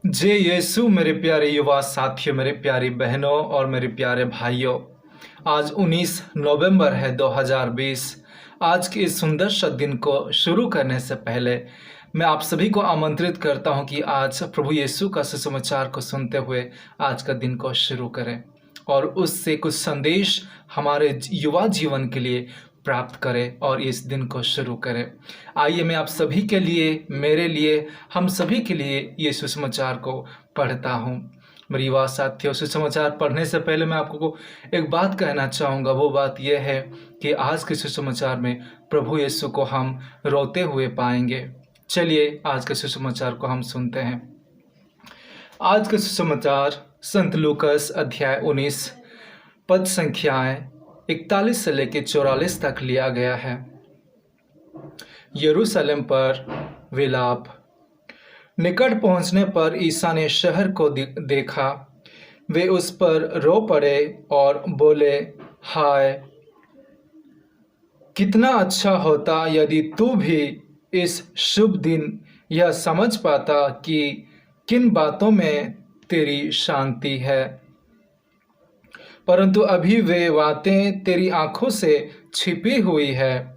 जय यीशु मेरे प्यारे युवा साथियों, मेरे प्यारी बहनों और मेरे प्यारे भाइयों। आज 19 नवंबर है 2020। आज के इस सुंदर सा दिन को शुरू करने से पहले मैं आप सभी को आमंत्रित करता हूं कि आज प्रभु यीशु का सुसमाचार को सुनते हुए आज का दिन को शुरू करें और उससे कुछ संदेश हमारे युवा जीवन के लिए प्राप्त करें और इस दिन को शुरू करें। आइए मैं आप सभी के लिए, मेरे लिए, हम सभी के लिए ये सुसमाचार को पढ़ता हूँ। मेरी युवा साथियों, सुसमाचार पढ़ने से पहले मैं आपको एक बात कहना चाहूँगा। वो बात यह है कि आज के सुसमाचार में प्रभु यीशु को हम रोते हुए पाएंगे। चलिए आज के सुसमाचार को हम सुनते हैं। आज के सुसमाचार संत लूकास अध्याय 19 पद संख्याएं 41 से लेकर 44 तक लिया गया है। यरूशलेम पर विलाप। निकट पहुंचने पर ईसा ने शहर को देखा। वे उस पर रो पड़े और बोले, हाय, कितना अच्छा होता यदि तू भी इस शुभ दिन यह समझ पाता कि किन बातों में तेरी शांति है। परंतु अभी वे बातें तेरी आंखों से छिपी हुई है।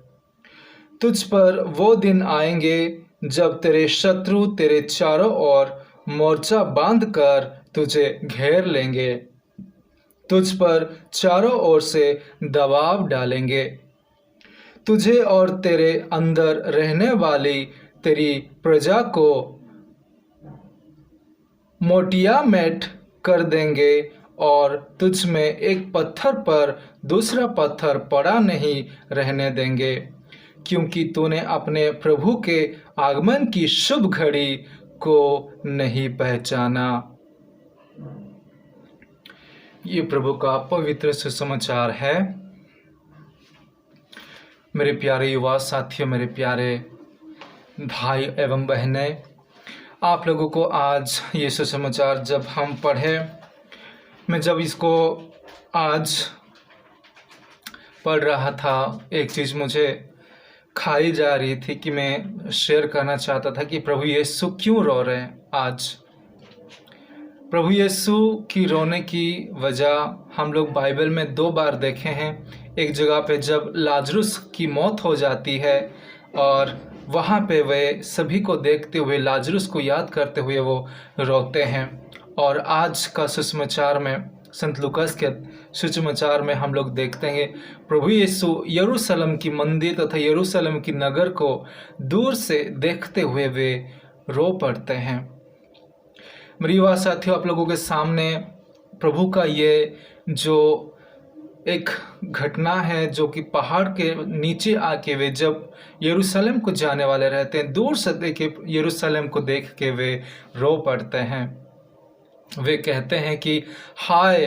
तुझ पर वो दिन आएंगे जब तेरे शत्रु तेरे चारों ओर मोर्चा बांधकर तुझे घेर लेंगे, तुझ पर चारों ओर से दबाव डालेंगे। तुझे और तेरे अंदर रहने वाली तेरी प्रजा को मोटियामेट कर देंगे और तुझ में एक पत्थर पर दूसरा पत्थर पड़ा नहीं रहने देंगे, क्योंकि तूने अपने प्रभु के आगमन की शुभ घड़ी को नहीं पहचाना। ये प्रभु का पवित्र सुसमाचार है। मेरे प्यारे युवा साथियों, मेरे प्यारे भाई एवं बहनें, आप लोगों को आज ये सुसमाचार जब हम पढ़े, मैं जब इसको आज पढ़ रहा था, एक चीज़ मुझे खाई जा रही थी कि मैं शेयर करना चाहता था कि प्रभु यीशु क्यों रो रहे हैं आज। प्रभु यीशु की रोने की वजह हम लोग बाइबल में 2 बार देखे हैं। एक जगह पे जब लाजरुस की मौत हो जाती है और वहाँ पे वे सभी को देखते हुए, लाजरुस को याद करते हुए वो रोते हैं। और आज का सुसमाचार में, संत लूकास के सुसमाचार में हम लोग देखते हैं प्रभु यीशु यरूशलेम की मंदिर तथा यरूशलेम की नगर को दूर से देखते हुए वे रो पड़ते हैं। मेरी युवा साथियों, आप लोगों के सामने प्रभु का ये जो एक घटना है, जो कि पहाड़ के नीचे आके वे जब यरूशलेम को जाने वाले रहते हैं, दूर से देखे यरूशलेम को देख के वे रो पड़ते हैं। वे कहते हैं कि हाय,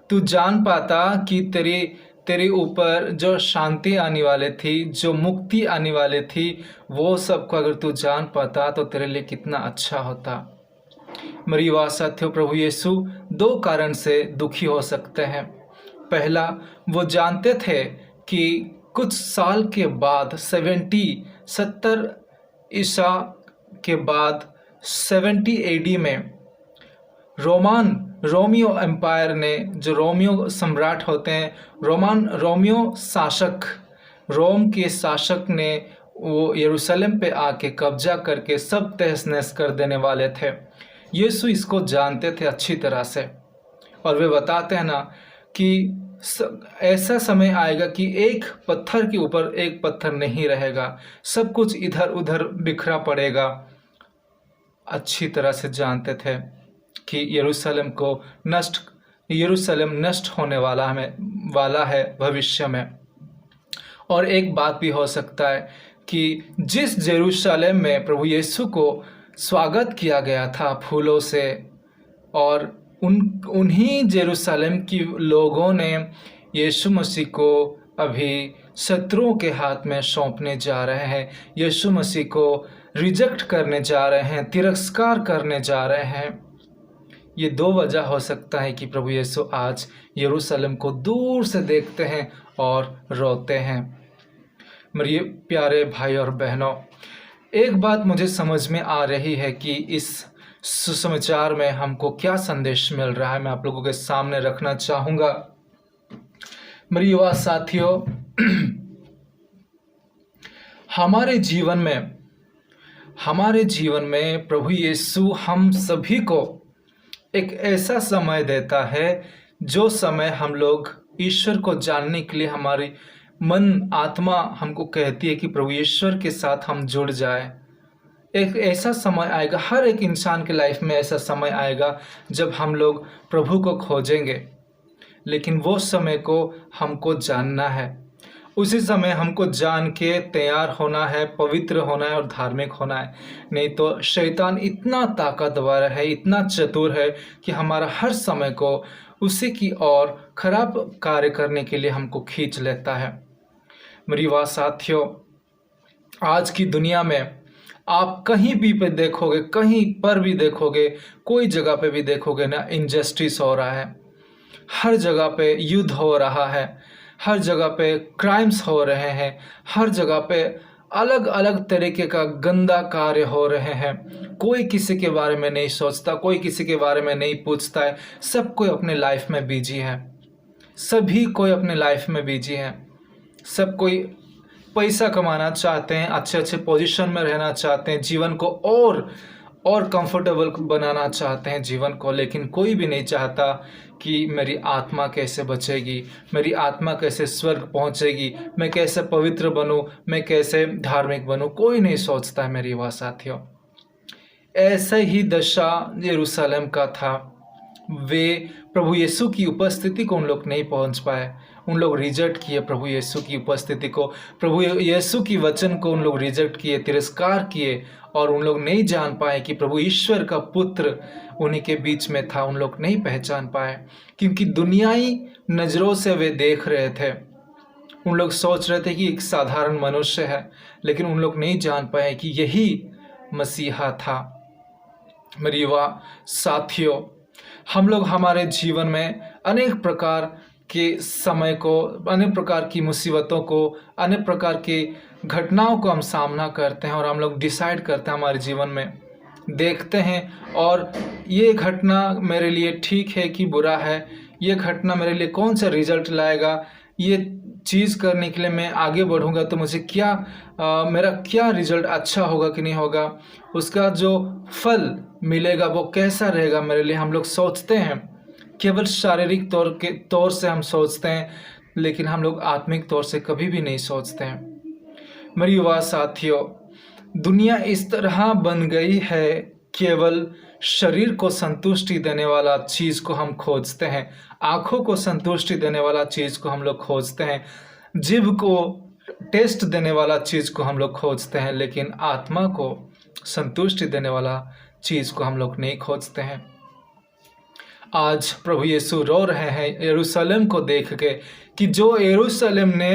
तू जान पाता कि तेरे ऊपर जो शांति आने वाली थी, जो मुक्ति आने वाली थी, वो सब को अगर तू जान पाता तो तेरे लिए कितना अच्छा होता। मेरी युवा साथियों, प्रभु यीशु 2 कारण से दुखी हो सकते हैं। पहला, वो जानते थे कि कुछ साल के बाद 70 ईसा के बाद 70 एडी में रोमियो एम्पायर ने, जो रोमियो सम्राट होते हैं, रोमियो शासक, रोम के शासक ने वो यरूशलेम पे आके कब्जा करके सब तहस नहस कर देने वाले थे। यीशु इसको जानते थे अच्छी तरह से, और वे बताते हैं ना कि ऐसा समय आएगा कि एक पत्थर के ऊपर एक पत्थर नहीं रहेगा, सब कुछ इधर उधर बिखरा पड़ेगा। अच्छी तरह से जानते थे कि यरूशलेम नष्ट होने वाला है भविष्य में। और एक बात भी हो सकता है कि जिस यरूशलेम में प्रभु यीशु को स्वागत किया गया था फूलों से, और उन्हीं यरूशलेम की लोगों ने यीशु मसीह को अभी शत्रुओं के हाथ में सौंपने जा रहे हैं, यीशु मसीह को रिजेक्ट करने जा रहे हैं, तिरस्कार करने जा रहे हैं। ये 2 वजह हो सकता है कि प्रभु यीशु आज यरूशलेम को दूर से देखते हैं और रोते हैं। मेरे प्यारे भाई और बहनों, एक बात मुझे समझ में आ रही है कि इस सुसमाचार में हमको क्या संदेश मिल रहा है, मैं आप लोगों के सामने रखना चाहूँगा। मेरी युवा साथियों, हमारे जीवन में प्रभु यीशु हम सभी को एक ऐसा समय देता है जो समय हम लोग ईश्वर को जानने के लिए हमारी मन आत्मा हमको कहती है कि प्रभु ईश्वर के साथ हम जुड़ जाए। एक ऐसा समय आएगा, हर एक इंसान के लाइफ में ऐसा समय आएगा जब हम लोग प्रभु को खोजेंगे, लेकिन वो समय को हमको जानना है। उसी समय हमको जान के तैयार होना है, पवित्र होना है और धार्मिक होना है। नहीं तो शैतान इतना ताकतवर है, इतना चतुर है कि हमारा हर समय को उसी की ओर खराब कार्य करने के लिए हमको खींच लेता है। मेरी वाह साथियों, आज की दुनिया में आप कहीं भी पे देखोगे, कहीं पर भी देखोगे, कोई जगह पे भी देखोगे ना, इनजस्टिस हो रहा है। हर जगह पे युद्ध हो रहा है, हर जगह पे क्राइम्स हो रहे हैं, हर जगह पे अलग अलग तरीके का गंदा कार्य हो रहे हैं। कोई किसी के बारे में नहीं सोचता, कोई किसी के बारे में नहीं पूछता है। सब कोई अपने लाइफ में बिजी है, सभी कोई अपने लाइफ में बिजी है। सब कोई पैसा कमाना चाहते हैं, अच्छे अच्छे पोजीशन में रहना चाहते हैं, जीवन को और कंफर्टेबल बनाना चाहते हैं जीवन को, लेकिन कोई भी नहीं चाहता कि मेरी आत्मा कैसे बचेगी, मेरी आत्मा कैसे स्वर्ग पहुंचेगी, मैं कैसे पवित्र बनूं, मैं कैसे धार्मिक बनूं। कोई नहीं सोचता है मेरी वाह साथियों। ऐसे ही दशा यरूशलेम का था। वे प्रभु यीशु की उपस्थिति को उन लोग नहीं पहुंच पाए, उन लोग रिजेक्ट किए प्रभु यीशु की उपस्थिति को, प्रभु यीशु की वचन को उन लोग रिजेक्ट किए, तिरस्कार किए, और उन लोग नहीं जान पाए कि प्रभु ईश्वर का पुत्र उन्हीं के बीच में था। उन लोग नहीं पहचान पाए क्योंकि दुनियाई नज़रों से वे देख रहे थे। उन लोग सोच रहे थे कि एक साधारण मनुष्य है, लेकिन उन लोग नहीं जान पाए कि यही मसीहा था। मेरी युवा साथियों, हम लोग हमारे जीवन में अनेक प्रकार के समय को, अनेक प्रकार की मुसीबतों को, अनेक प्रकार की घटनाओं को हम सामना करते हैं और हम लोग डिसाइड करते हैं हमारे जीवन में, देखते हैं और ये घटना मेरे लिए ठीक है कि बुरा है, ये घटना मेरे लिए कौन सा रिजल्ट लाएगा, ये चीज़ करने के लिए मैं आगे बढ़ूंगा तो मुझे क्या मेरा क्या रिजल्ट अच्छा होगा कि नहीं होगा, उसका जो फल मिलेगा वो कैसा रहेगा मेरे लिए। हम लोग सोचते हैं, केवल शारीरिक तौर से हम सोचते हैं, लेकिन हम लोग आत्मिक तौर से कभी भी नहीं सोचते हैं। मेरी युवा साथियों, दुनिया इस तरह बन गई है, केवल शरीर को संतुष्टि देने वाला चीज़ को हम खोजते हैं, आँखों को संतुष्टि देने वाला चीज़ को हम लोग खोजते हैं, जीभ को टेस्ट देने वाला चीज़ को हम लोग खोजते हैं, लेकिन आत्मा को संतुष्टि देने वाला चीज़ को हम लोग नहीं खोजते हैं। आज प्रभु यीशु रो रहे हैं यरूशलेम को देख के कि जो यरूशलेम ने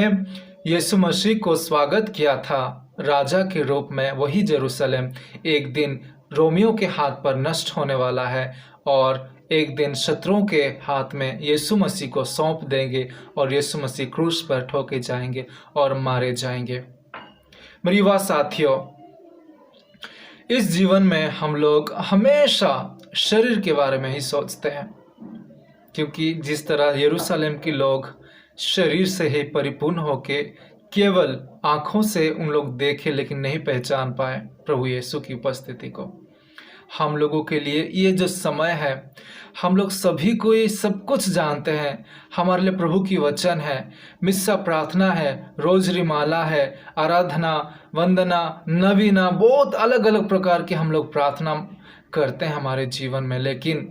यीशु मसीह को स्वागत किया था राजा के रूप में, वही यरूशलेम एक दिन रोमियों के हाथ पर नष्ट होने वाला है और एक दिन शत्रुओं के हाथ में यीशु मसीह को सौंप देंगे और यीशु मसीह क्रूस पर ठोके जाएंगे और मारे जाएंगे। मेरी युवा साथियों, इस जीवन में हम लोग हमेशा शरीर के बारे में ही सोचते हैं, क्योंकि जिस तरह यरूशलेम के लोग शरीर से ही परिपूर्ण होके केवल आँखों से उन लोग देखे लेकिन नहीं पहचान पाए प्रभु यीशु की उपस्थिति को, हम लोगों के लिए ये जो समय है, हम लोग सभी को ये सब कुछ जानते हैं। हमारे लिए प्रभु की वचन है, मिस्सा प्रार्थना है, रोजरी माला है, आराधना, वंदना, नवीना, बहुत अलग अलग प्रकार की हम लोग प्रार्थना करते हैं हमारे जीवन में, लेकिन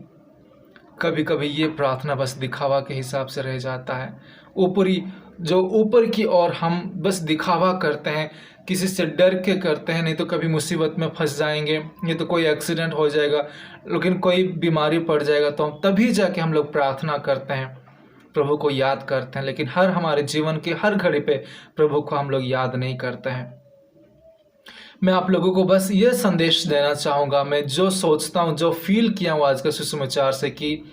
कभी कभी ये प्रार्थना बस दिखावा के हिसाब से रह जाता है। ऊपर की ओर हम बस दिखावा करते हैं, किसी से डर के करते हैं, नहीं तो कभी मुसीबत में फंस जाएंगे, नहीं तो कोई एक्सीडेंट हो जाएगा, लेकिन कोई बीमारी पड़ जाएगा तो तभी जाके हम लोग प्रार्थना करते हैं, प्रभु को याद करते हैं, लेकिन हमारे जीवन के हर घड़ी पे प्रभु को हम लोग याद नहीं करते हैं। मैं आप लोगों को बस ये संदेश देना चाहूँगा, मैं जो सोचता हूँ, जो फील किया हूँ आज का सुसमाचार से, कि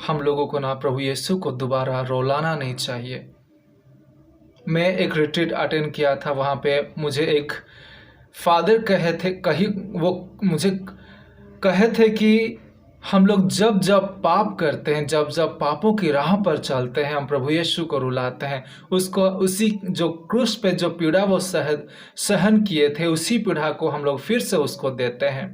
हम लोगों को ना प्रभु यीशु को दोबारा रुलाना नहीं चाहिए। मैं एक रिट्रीट अटेंड किया था, वहाँ पे मुझे एक फादर वो मुझे कहे थे कि हम लोग जब जब पाप करते हैं, जब जब पापों की राह पर चलते हैं, हम प्रभु यीशु को रुलाते हैं। उसको उसी जो क्रूस पे जो पीड़ा वो सहन किए थे, उसी पीड़ा को हम लोग फिर से उसको देते हैं।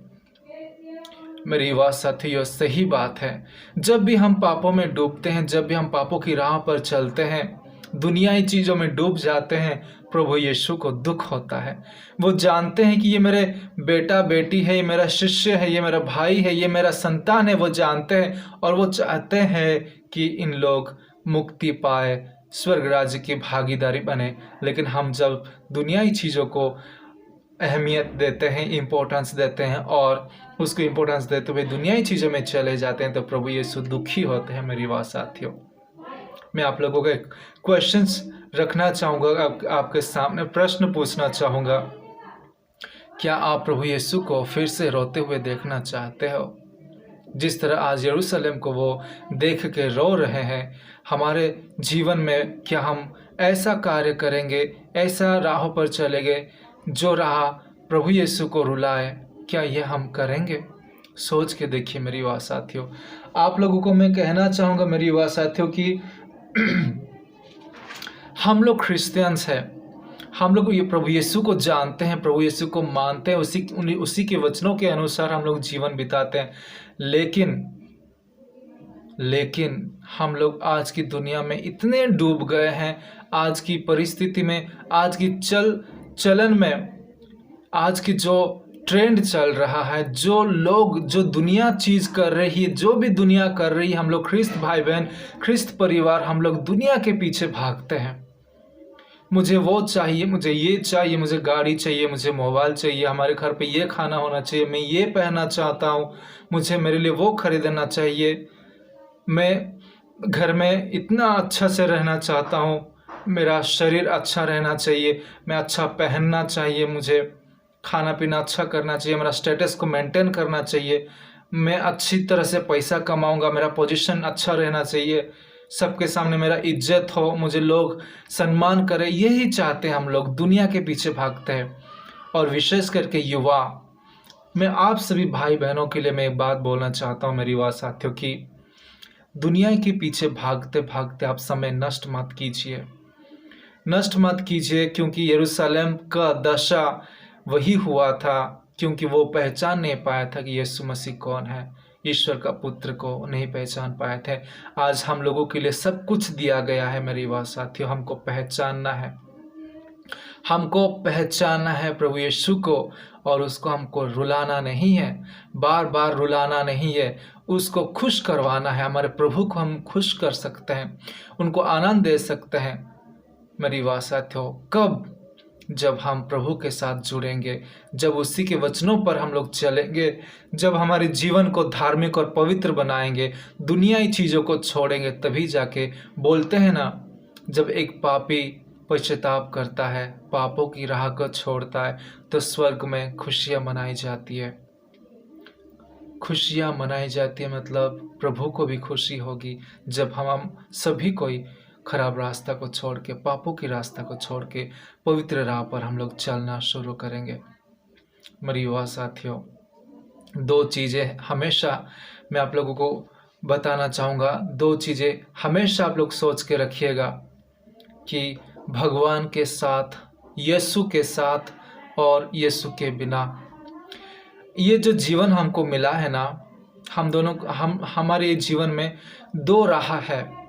मेरी बात साथियों, सही बात है। जब भी हम पापों में डूबते हैं, जब भी हम पापों की राह पर चलते हैं, दुनियाई चीज़ों में डूब जाते हैं, प्रभु यीशु को दुख होता है। वो जानते हैं कि ये मेरे बेटा बेटी है, ये मेरा शिष्य है, ये मेरा भाई है, ये मेरा संतान है। वो जानते हैं और वो चाहते हैं कि इन लोग मुक्ति पाए, स्वर्ग राज्य की भागीदारी बने। लेकिन हम जब दुनियाई चीज़ों को अहमियत देते हैं, इम्पोर्टेंस देते हैं और उसको इम्पोर्टेंस देते हुए दुनियाई चीज़ों में चले जाते हैं, तो प्रभु यीशु दुखी होते हैं। मेरी बात साथियों, मैं आप लोगों को एक क्वेश्चंस रखना चाहूँगा, आपके सामने प्रश्न पूछना चाहूँगा। क्या आप प्रभु यीशु को फिर से रोते हुए देखना चाहते हो? जिस तरह आज यरूशलेम को वो देख के रो रहे हैं, हमारे जीवन में क्या हम ऐसा कार्य करेंगे, ऐसा राहों पर चलेंगे जो राह प्रभु यीशु को रुलाए? क्या यह हम करेंगे? सोच के देखिए मेरी बात साथियों। आप लोगों को मैं कहना चाहूँगा मेरी बात साथियों कि हम लोग क्रिश्चियंस हैं, हम लोग ये प्रभु यीशु को जानते हैं, प्रभु यीशु को मानते हैं, उसी के वचनों के अनुसार हम लोग जीवन बिताते हैं। लेकिन हम लोग आज की दुनिया में इतने डूब गए हैं, आज की परिस्थिति में, आज की चलन में, आज की जो ट्रेंड चल रहा है, जो लोग, जो दुनिया चीज़ कर रही है, जो भी दुनिया कर रही है, हम लोग ख्रिस्त भाई बहन, ख्रिस्त परिवार, हम लोग दुनिया के पीछे भागते हैं। मुझे वो चाहिए, मुझे ये चाहिए, मुझे गाड़ी चाहिए, मुझे मोबाइल चाहिए, हमारे घर पे ये खाना होना चाहिए, मैं ये पहनना चाहता हूँ, मुझे मेरे लिए वो खरीदना चाहिए, मैं घर में इतना अच्छा से रहना चाहता हूँ, मेरा शरीर अच्छा रहना चाहिए, मैं अच्छा पहनना चाहिए, मुझे खाना पीना अच्छा करना चाहिए, मेरा स्टेटस को मेंटेन करना चाहिए, मैं अच्छी तरह से पैसा कमाऊंगा, मेरा पोजीशन अच्छा रहना चाहिए, सबके सामने मेरा इज्जत हो, मुझे लोग सम्मान करें। यही चाहते हैं हम लोग, दुनिया के पीछे भागते हैं। और विशेष करके युवा, मैं आप सभी भाई बहनों के लिए मैं एक बात बोलना चाहता हूँ मेरी बात साथियों, कि दुनिया के पीछे भागते भागते आप समय नष्ट मत कीजिए, नष्ट मत कीजिए, क्योंकि यरूशलेम का दशा वही हुआ था, क्योंकि वो पहचान नहीं पाया था कि यीशु मसीह कौन है, ईश्वर का पुत्र को नहीं पहचान पाए थे। आज हम लोगों के लिए सब कुछ दिया गया है मेरी बात साथियों, हमको पहचानना है, हमको पहचानना है प्रभु यीशु को, और उसको हमको रुलाना नहीं है, बार बार रुलाना नहीं है, उसको खुश करवाना है। हमारे प्रभु को हम खुश कर सकते हैं, उनको आनंद दे सकते हैं मेरी बात साथियों। कब? जब हम प्रभु के साथ जुड़ेंगे, जब उसी के वचनों पर हम लोग चलेंगे, जब हमारे जीवन को धार्मिक और पवित्र बनाएंगे, दुनियाई चीज़ों को छोड़ेंगे, तभी जाके बोलते हैं ना, जब एक पापी पश्चाताप करता है, पापों की राह को छोड़ता है, तो स्वर्ग में खुशियाँ मनाई जाती है। खुशियाँ मनाई जाती है मतलब प्रभु को भी खुशी होगी जब हम सभी कोई खराब रास्ता को छोड़ के, पापों की रास्ता को छोड़ के पवित्र राह पर हम लोग चलना शुरू करेंगे। मेरी युवा साथियों, दो चीज़ें हमेशा मैं आप लोगों को बताना चाहूँगा, दो चीज़ें हमेशा आप लोग सोच के रखिएगा कि भगवान के साथ, यीशु के साथ और यीशु के बिना, ये जो जीवन हमको मिला है ना, हमारे जीवन में दो राह है।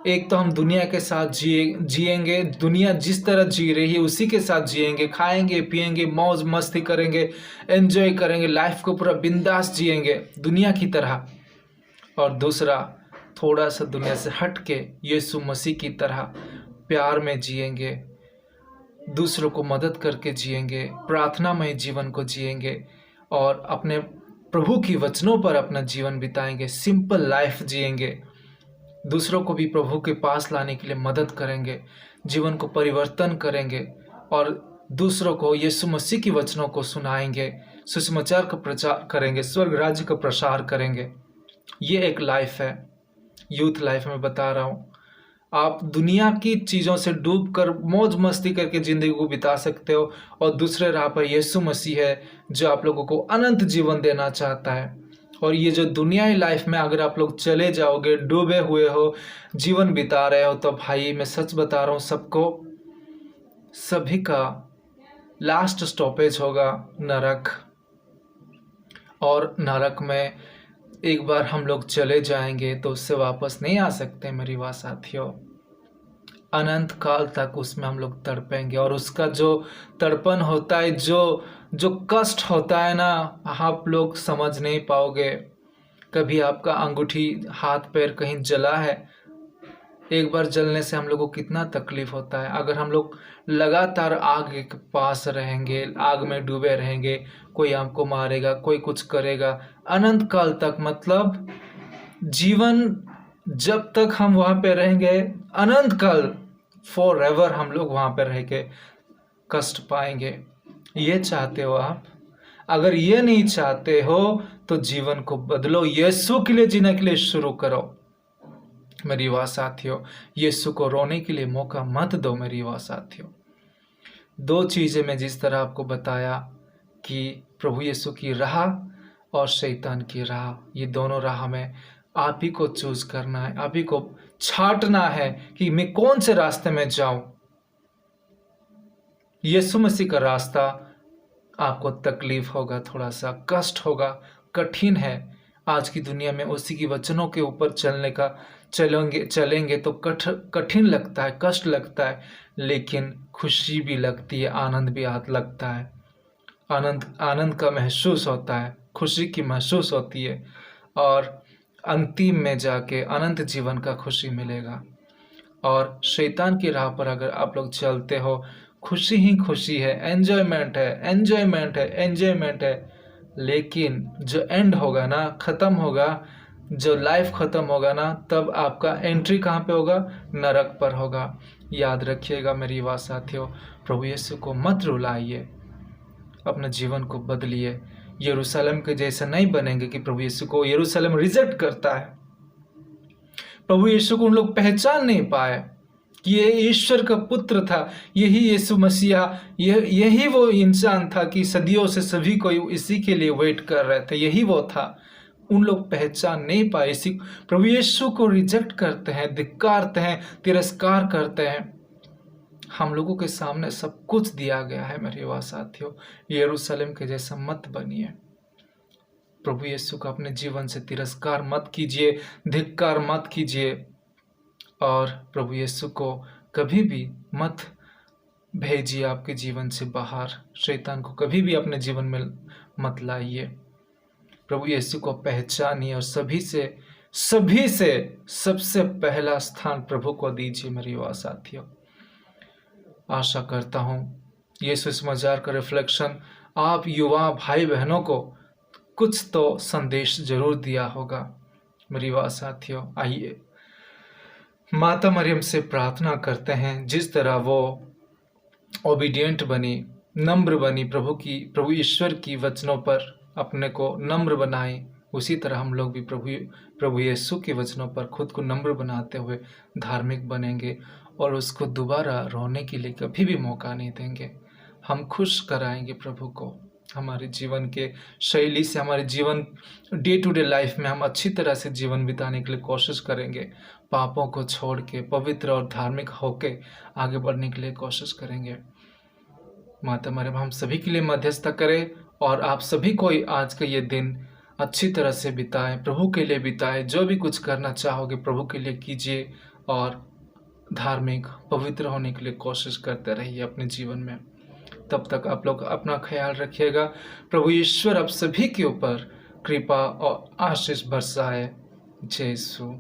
एक तो हम दुनिया के साथ जिएंगे, दुनिया जिस तरह जी रही है उसी के साथ जिएंगे, खाएंगे पिएंगे, मौज मस्ती करेंगे, एंजॉय करेंगे, लाइफ को पूरा बिंदास जिएंगे दुनिया की तरह। और दूसरा, थोड़ा सा दुनिया से हट के यीशु मसीह की तरह प्यार में जिएंगे, दूसरों को मदद करके जिएंगे, प्रार्थनामय जीवन को जिएंगे और अपने प्रभु की वचनों पर अपना जीवन बिताएंगे, सिंपल लाइफ जिएंगे, दूसरों को भी प्रभु के पास लाने के लिए मदद करेंगे, जीवन को परिवर्तन करेंगे और दूसरों को यीशु मसीह की वचनों को सुनाएंगे, सुसमाचार का प्रचार करेंगे, स्वर्ग राज्य का प्रसार करेंगे। ये एक लाइफ है, यूथ लाइफ में बता रहा हूँ। आप दुनिया की चीज़ों से डूब कर मौज मस्ती करके ज़िंदगी को बिता सकते हो, और दूसरे राह पर यीशु मसीह है जो आप लोगों को अनंत जीवन देना चाहता है। और ये जो दुनियाई लाइफ में अगर आप लोग चले जाओगे, डूबे हुए हो, जीवन बिता रहे हो, तो भाई मैं सच बता रहा हूँ, सभी का लास्ट स्टॉपेज होगा नरक। और नरक में एक बार हम लोग चले जाएंगे तो उससे वापस नहीं आ सकते मेरी बात साथियों। अनंत काल तक उसमें हम लोग तड़पेंगे, और उसका जो तड़पन होता है, जो कष्ट होता है ना, आप लोग समझ नहीं पाओगे। कभी आपका अंगूठी, हाथ पैर कहीं जला है, एक बार जलने से हम लोग को कितना तकलीफ होता है। अगर हम लोग लगातार आग के पास रहेंगे, आग में डूबे रहेंगे, कोई हमको मारेगा, कोई कुछ करेगा, अनंत काल तक, मतलब जीवन जब तक हम वहाँ पे रहेंगे, अनंत काल, फॉर एवर हम लोग वहाँ पे रह के कष्ट पाएंगे। ये चाहते हो आप? अगर ये नहीं चाहते हो तो जीवन को बदलो, यीशु के लिए जीने के लिए शुरू करो मेरी वाह साथियों। यीशु को रोने के लिए मौका मत दो मेरी वाह साथियों। दो चीज़ें मैं जिस तरह आपको बताया कि प्रभु यीशु की राह और शैतान की राह, ये दोनों राह में आप ही को चूज करना है, आप ही को छांटना है कि मैं कौन से रास्ते में जाऊं। यीशु मसीह का रास्ता आपको तकलीफ होगा, थोड़ा सा कष्ट होगा, कठिन है। आज की दुनिया में उसी की वचनों के ऊपर चलेंगे तो कठिन लगता है, कष्ट लगता है, लेकिन खुशी भी लगती है, आनंद भी लगता है। आनंद का महसूस होता है, खुशी की महसूस होती है, और अंतिम में जाके अनंत जीवन का खुशी मिलेगा। और शैतान की राह पर अगर आप लोग चलते हो, खुशी ही खुशी है, एंजॉयमेंट है, लेकिन जो एंड होगा ना, ख़त्म होगा, जो लाइफ ख़त्म होगा ना, तब आपका एंट्री कहाँ पे होगा? नरक पर होगा। याद रखिएगा मेरी बात साथियों, प्रभु यीशु को मत रुलाइए, अपने जीवन को बदलिए। यरूशलेम के जैसे नहीं बनेंगे कि प्रभु यीशु को यरूशलेम रिजेक्ट करता है। प्रभु यीशु को उन लोग पहचान नहीं पाए कि ये ईश्वर का पुत्र था, यही यीशु मसीहा, यही वो इंसान था कि सदियों से सभी को इसी के लिए वेट कर रहे थे, यही वो था। उन लोग पहचान नहीं पाए, इसी प्रभु यीशु को रिजेक्ट करते हैं, धिक्कारते हैं, तिरस्कार करते हैं। हम लोगों के सामने सब कुछ दिया गया है मेरे वाह साथियों। यरूशलेम के जैसा मत बनिए। प्रभु यीशु का अपने जीवन से तिरस्कार मत कीजिए, धिक्कार मत कीजिए, और प्रभु यीशु को कभी भी मत भेजिए आपके जीवन से बाहर। शैतान को कभी भी अपने जीवन में मत लाइए। प्रभु यीशु को पहचानिए, और सभी से सबसे पहला स्थान प्रभु को दीजिए मेरी वाह साथियों। आशा करता हूँ यीशु समाचार का रिफ्लेक्शन आप युवा भाई बहनों को कुछ तो संदेश जरूर दिया होगा मेरी वाह साथियों। आइए माता मरियम से प्रार्थना करते हैं, जिस तरह वो ओबीडियंट बनी, नम्र बनी, प्रभु ईश्वर की वचनों पर अपने को नम्र बनाए, उसी तरह हम लोग भी प्रभु यीशु के वचनों पर खुद को नम्र बनाते हुए धार्मिक बनेंगे, और उसको दोबारा रोने के लिए कभी भी मौका नहीं देंगे। हम खुश कराएंगे प्रभु को, हमारे जीवन के शैली से, हमारे जीवन डे टू डे लाइफ में हम अच्छी तरह से जीवन बिताने के लिए कोशिश करेंगे। पापों को छोड़ के पवित्र और धार्मिक होके आगे बढ़ने के लिए कोशिश करेंगे। माता मरियम हम सभी के लिए मध्यस्थता करे, और आप सभी को आज का ये दिन अच्छी तरह से बिताएं, प्रभु के लिए बिताएं। जो भी कुछ करना चाहोगे प्रभु के लिए कीजिए, और धार्मिक पवित्र होने के लिए कोशिश करते रहिए अपने जीवन में। तब तक आप लोग अपना ख्याल रखिएगा। प्रभु ईश्वर आप सभी के ऊपर कृपा और आशीष बरसाए। जय यीशु।